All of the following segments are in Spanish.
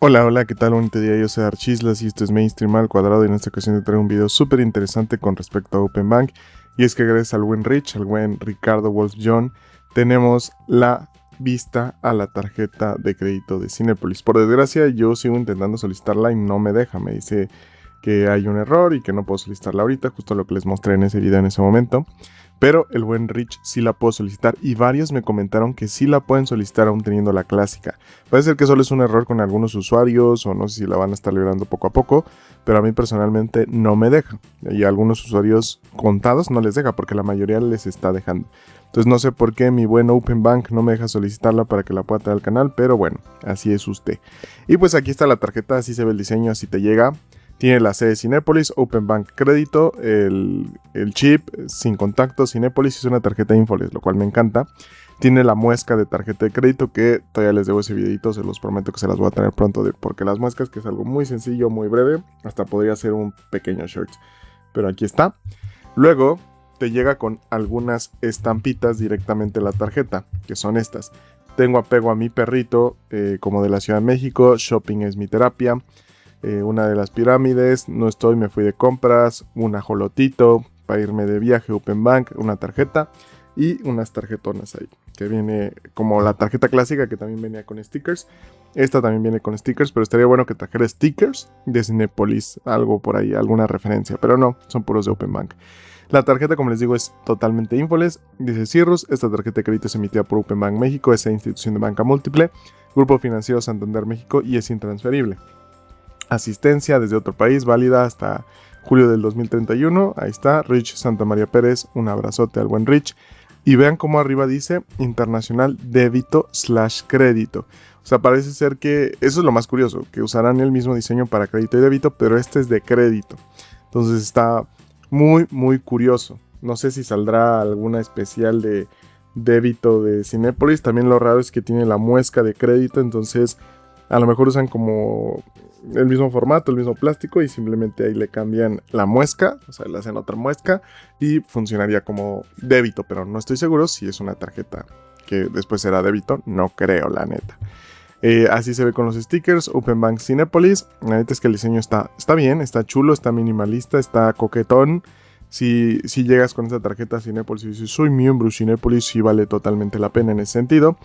Hola, hola, ¿qué tal? Bonito día, yo soy Archislas y esto es Mainstream al cuadrado y en esta ocasión te traigo un video súper interesante con respecto a Open Bank y es que gracias al buen Rich, al buen Ricardo Wolf John, tenemos la vista a la tarjeta de crédito de Cinépolis. Por desgracia yo sigo intentando solicitarla y no me deja, me dice que hay un error y que no puedo solicitarla ahorita, justo lo que les mostré en ese video en ese momento. Pero el buen Rich sí la puedo solicitar y varios me comentaron que sí la pueden solicitar aún teniendo la clásica. Puede ser que solo es un error con algunos usuarios o no sé si la van a estar liberando poco a poco, pero a mí personalmente no me deja. Y a algunos usuarios contados no les deja porque la mayoría les está dejando. Entonces no sé por qué mi buen Open Bank no me deja solicitarla para que la pueda traer al canal, pero bueno, así es usted. Y pues aquí está la tarjeta, así se ve el diseño, así te llega. Tiene la C de Cinépolis, Open Bank Crédito, el chip sin contacto Cinépolis, es una tarjeta Infoles, lo cual me encanta. Tiene la muesca de tarjeta de crédito que todavía les debo ese videito, se los prometo que se las voy a traer pronto porque las muescas, que es algo muy sencillo, muy breve, hasta podría ser un pequeño short. Pero aquí está. Luego te llega con algunas estampitas directamente la tarjeta, que son estas. Tengo apego a mi perrito, como de la Ciudad de México, shopping es mi terapia. Una de las pirámides, no estoy, me fui de compras, un ajolotito para irme de viaje, Open Bank, una tarjeta y unas tarjetonas ahí, que viene como la tarjeta clásica que también venía con stickers. Esta también viene con stickers, pero estaría bueno que trajera stickers de Cinépolis, algo por ahí, alguna referencia, pero no, son puros de Open Bank. La tarjeta, como les digo, es totalmente Infoles, dice Cirrus. Esta tarjeta de crédito es emitida por Open Bank México, esa institución de banca múltiple, Grupo Financiero Santander México y es intransferible. Asistencia desde otro país, válida hasta julio del 2031. Ahí está, Rich Santa María Pérez. Un abrazote al buen Rich. Y vean cómo arriba dice internacional débito / crédito. O sea, parece ser que eso es lo más curioso, que usarán el mismo diseño para crédito y débito, pero este es de crédito. Entonces está muy, muy curioso. No sé si saldrá alguna especial de débito de Cinépolis. También lo raro es que tiene la muesca de crédito, entonces a lo mejor usan como el mismo formato, el mismo plástico y simplemente ahí le cambian la muesca, o sea, le hacen otra muesca y funcionaría como débito, pero no estoy seguro si es una tarjeta que después será débito, no creo, la neta. Así se ve con los stickers, Open Bank Cinépolis. La neta es que el diseño está bien, está chulo, está minimalista, está coquetón. Si llegas con esta tarjeta a Cinépolis y dices, soy miembro Cinépolis, sí vale totalmente la pena en ese sentido.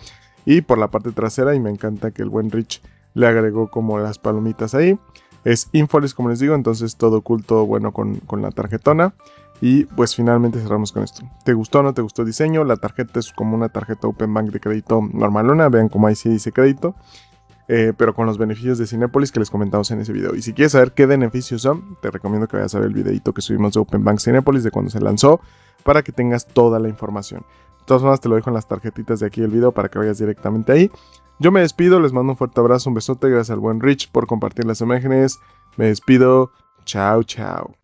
Y por la parte trasera, y me encanta que el buen Rich le agregó como las palomitas ahí. Es Infoles, como les digo, entonces todo cool, todo bueno con la tarjetona. Y pues finalmente cerramos con esto. ¿Te gustó o no te gustó el diseño? La tarjeta es como una tarjeta Open Bank de crédito normalona. Vean como ahí sí dice crédito. Pero con los beneficios de Cinépolis que les comentamos en ese video. Y si quieres saber qué beneficios son, te recomiendo que vayas a ver el videito que subimos de Open Bank Cinépolis de cuando se lanzó, para que tengas toda la información. De todas formas te lo dejo en las tarjetitas de aquí del video para que vayas directamente ahí. Yo me despido, les mando un fuerte abrazo, un besote, gracias al buen Rich por compartir las imágenes. Me despido, chao, chao.